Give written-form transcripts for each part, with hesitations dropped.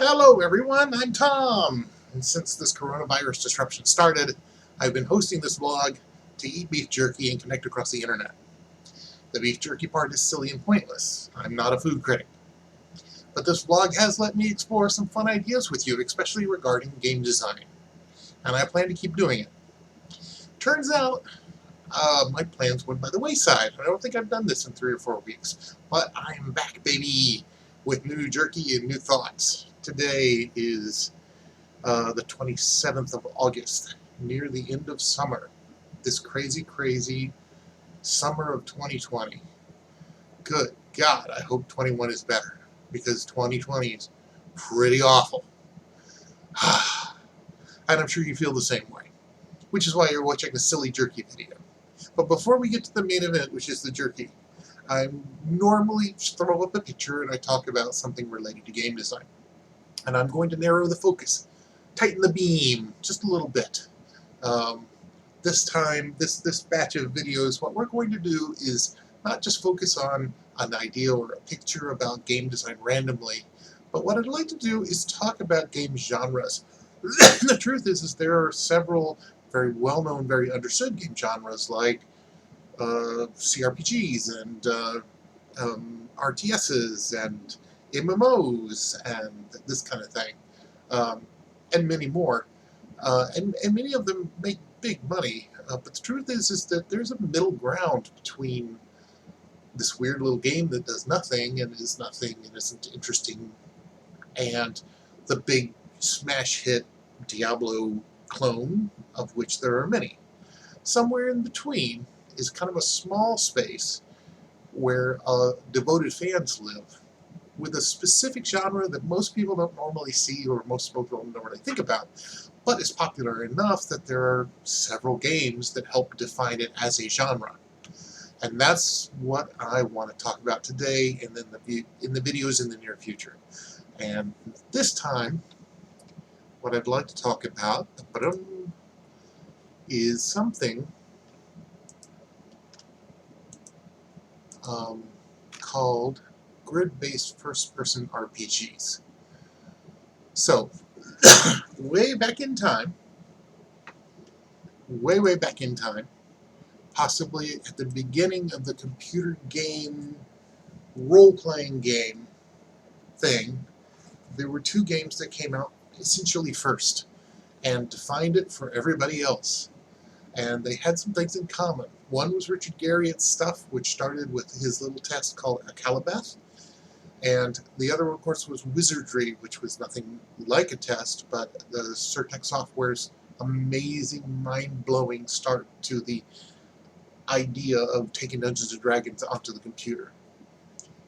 Hello everyone, I'm Tom, and since this coronavirus disruption started, I've been hosting this vlog to eat beef jerky and connect across the internet. The beef jerky part is silly and pointless. I'm not a food critic. But this vlog has let me explore some fun ideas with you, especially regarding game design. And I plan to keep doing it. Turns out, my plans went by the wayside. I don't think I've done this in 3 or 4 weeks. But I'm back, baby, with new jerky and new thoughts. Today is the 27th of August, near the end of summer. This crazy, crazy summer of 2020. Good God, I hope 21 is better, because 2020 is pretty awful. And I'm sure you feel the same way, which is why you're watching a silly jerky video. But before we get to the main event, which is the jerky, I normally throw up a picture and I talk about something related to game design. And I'm going to narrow the focus, tighten the beam just a little bit. This time, this batch of videos, what we're going to do is not just focus on an idea or a picture about game design randomly, but what I'd like to do is talk about game genres. The truth is there are several very well-known, very understood game genres like CRPGs and RTSs and MMOs and this kind of thing, and many more. And many of them make big money, but the truth is that there's a middle ground between this weird little game that does nothing and is nothing and isn't interesting, and the big smash hit Diablo clone, of which there are many. Somewhere in between is kind of a small space where devoted fans live, with a specific genre that most people don't normally see or most people don't really think about, but is popular enough that there are several games that help define it as a genre. And that's what I want to talk about today and then in the videos in the near future. And this time, what I'd like to talk about is something called grid-based first-person RPGs. So, way back in time, way back in time, possibly at the beginning of the computer game, role-playing game thing, there were 2 games that came out essentially first and defined it for everybody else. And they had some things in common. One was Richard Garriott's stuff, which started with his little test called a Calabath. And the other, of course, was Wizardry, which was nothing like a test, but the Surtech Software's amazing, mind-blowing start to the idea of taking Dungeons & Dragons onto the computer.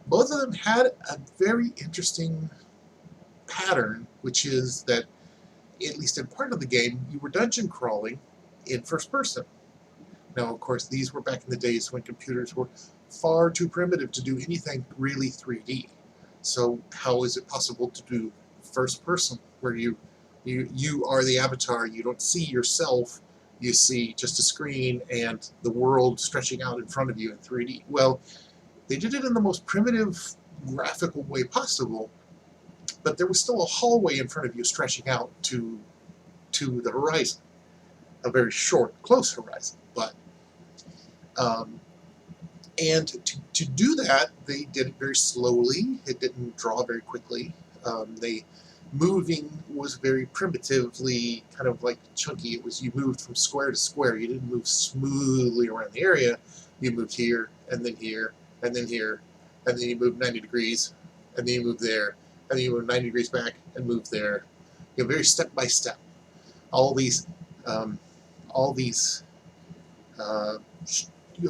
Both of them had a very interesting pattern, which is that, at least in part of the game, you were dungeon crawling in first person. Now, of course, these were back in the days when computers were far too primitive to do anything really 3D. So how is it possible to do first person, where you are the avatar, you don't see yourself, you see just a screen and the world stretching out in front of you in 3D? Well, they did it in the most primitive graphical way possible, but there was still a hallway in front of you stretching out to the horizon. A very short, close horizon, but and to do that, they did it very slowly. It didn't draw very quickly. Moving was very primitively kind of like chunky. It was, you moved from square to square. You didn't move smoothly around the area. You moved here, and then here, and then here, and then you moved 90 degrees, and then you moved there, and then you moved 90 degrees back and moved there. You know, very step by step. All these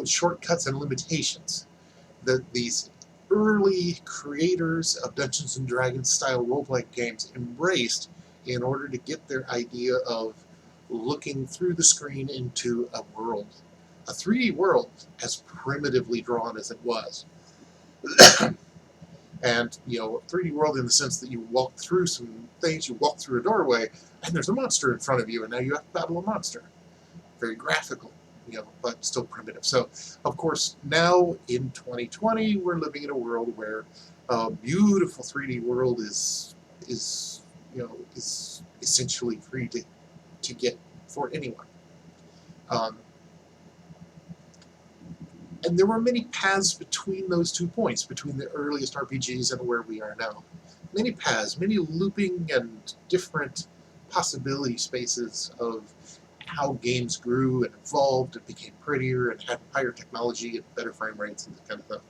shortcuts and limitations that these early creators of Dungeons & Dragons style role-playing games embraced in order to get their idea of looking through the screen into a world, a 3D world, as primitively drawn as it was. And, you know, a 3D world in the sense that you walk through some things, you walk through a doorway, and there's a monster in front of you, and now you have to battle a monster. Very graphical, you know, but still primitive. So, of course, now in 2020, we're living in a world where a beautiful 3D world is is essentially free to get for anyone. And there were many paths between those 2 points, between the earliest RPGs and where we are now. Many paths, many looping and different possibility spaces of how games grew and evolved and became prettier and had higher technology and better frame rates and that kind of stuff.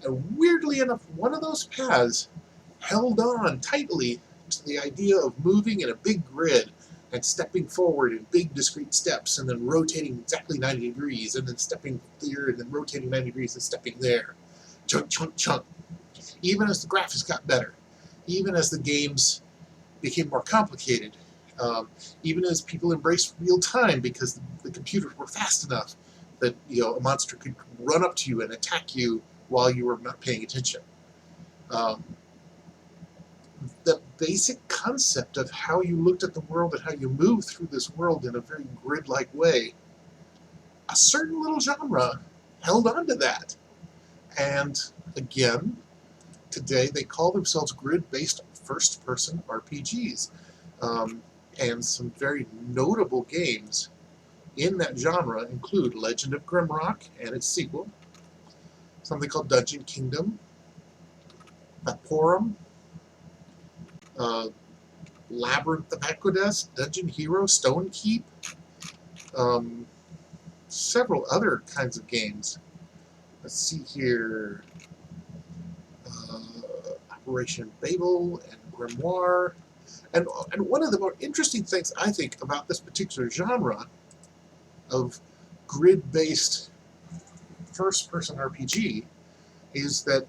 And weirdly enough, one of those paths held on tightly to the idea of moving in a big grid and stepping forward in big discrete steps and then rotating exactly 90 degrees and then stepping here and then rotating 90 degrees and stepping there. Chunk, chunk, chunk. Even as the graphics got better, even as the games became more complicated, even as people embraced real time because the computers were fast enough that a monster could run up to you and attack you while you were not paying attention. The basic concept of how you looked at the world and how you moved through this world in a very grid-like way, a certain little genre held on to that. And again, today they call themselves grid-based first-person RPGs. And some very notable games in that genre include Legend of Grimrock and its sequel, something called Dungeon Kingdom, Vaporum, Labyrinth of Aqueduct, Dungeon Hero, Stone Keep, several other kinds of games. Let's see here, Operation Babel and Grimoire. And one of the more interesting things I think about this particular genre of grid-based first-person RPG is that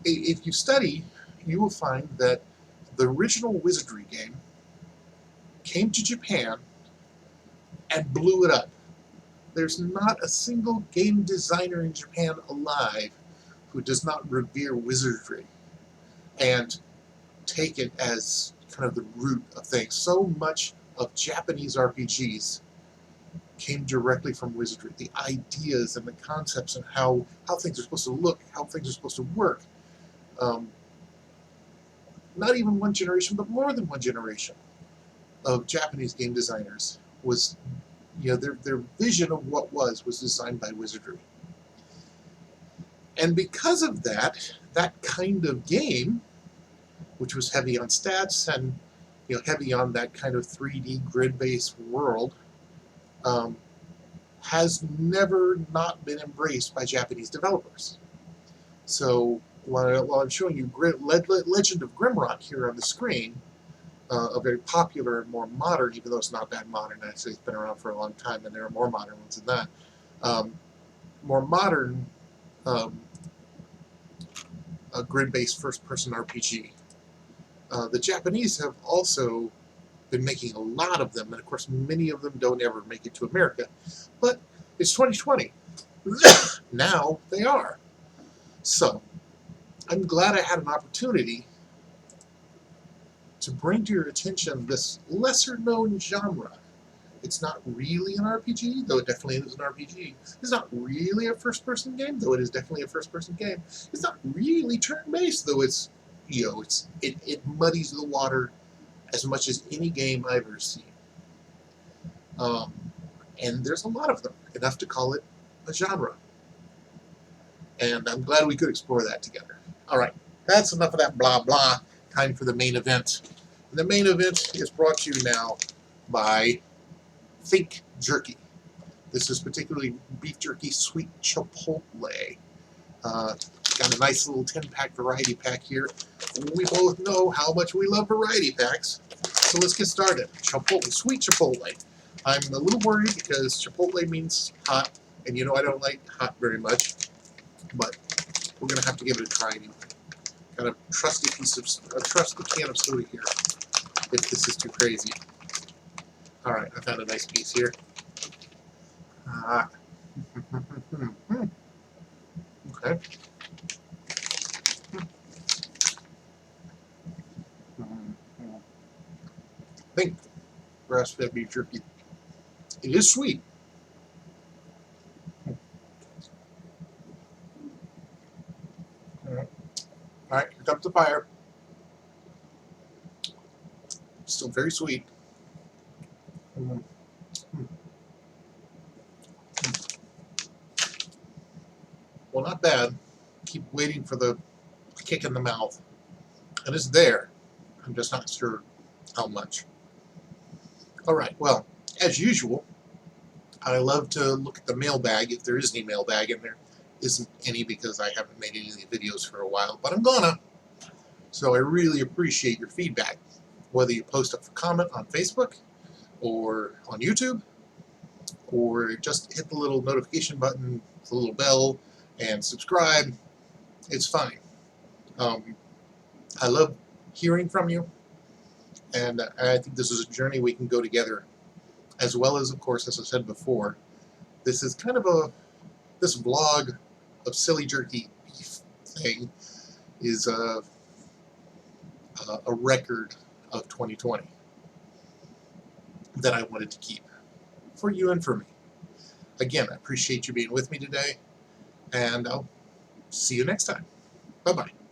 if you study, you will find that the original Wizardry game came to Japan and blew it up. There's not a single game designer in Japan alive who does not revere Wizardry and take it as kind of the root of things. So much of Japanese RPGs came directly from Wizardry. The ideas and the concepts and how things are supposed to look, how things are supposed to work. Not even one generation, but more than one generation of Japanese game designers was, their vision of what was designed by Wizardry. And because of that kind of game, which was heavy on stats and heavy on that kind of 3D grid-based world, has never not been embraced by Japanese developers. So while I'm showing you Legend of Grimrock here on the screen, a very popular and more modern, even though it's not that modern, actually it's been around for a long time and there are more modern ones than that, more modern grid-based first-person RPG. The Japanese have also been making a lot of them, and of course many of them don't ever make it to America. But it's 2020. Now they are. So I'm glad I had an opportunity to bring to your attention this lesser-known genre. It's not really an RPG, though it definitely is an RPG. It's not really a first-person game, though it is definitely a first-person game. It's not really turn-based, though it's, it muddies the water as much as any game I've ever seen. And there's a lot of them, enough to call it a genre. And I'm glad we could explore that together. All right, that's enough of that blah blah. Time for the main event. And the main event is brought to you now by Think Jerky. This is particularly beef jerky sweet chipotle. Got a nice little 10-pack variety pack here. We both know how much we love variety packs, so let's get started. Chipotle, sweet chipotle. I'm a little worried because chipotle means hot, and I don't like hot very much, but we're gonna have to give it a try anyway. Got a trusty can of soda here, if this is too crazy. All right, I found a nice piece here. Okay. Think grass-fed beef jerky. It is sweet. Alright, here comes the fire. Still very sweet. Mm. Mm. Well, not bad. Keep waiting for the kick in the mouth. And it's there. I'm just not sure how much. Alright, well, as usual, I love to look at the mailbag, if there is any mailbag, and there isn't any because I haven't made any of the videos for a while, but I'm gonna. So I really appreciate your feedback, whether you post a comment on Facebook or on YouTube, or just hit the little notification button, the little bell, and subscribe. It's fine. I love hearing from you, and I think this is a journey we can go together, as well as, of course, as I said before, this is kind of this vlog of silly jerky beef thing is a record of 2020 that I wanted to keep for you and for me. Again, I appreciate you being with me today, and I'll see you next time. Bye-bye.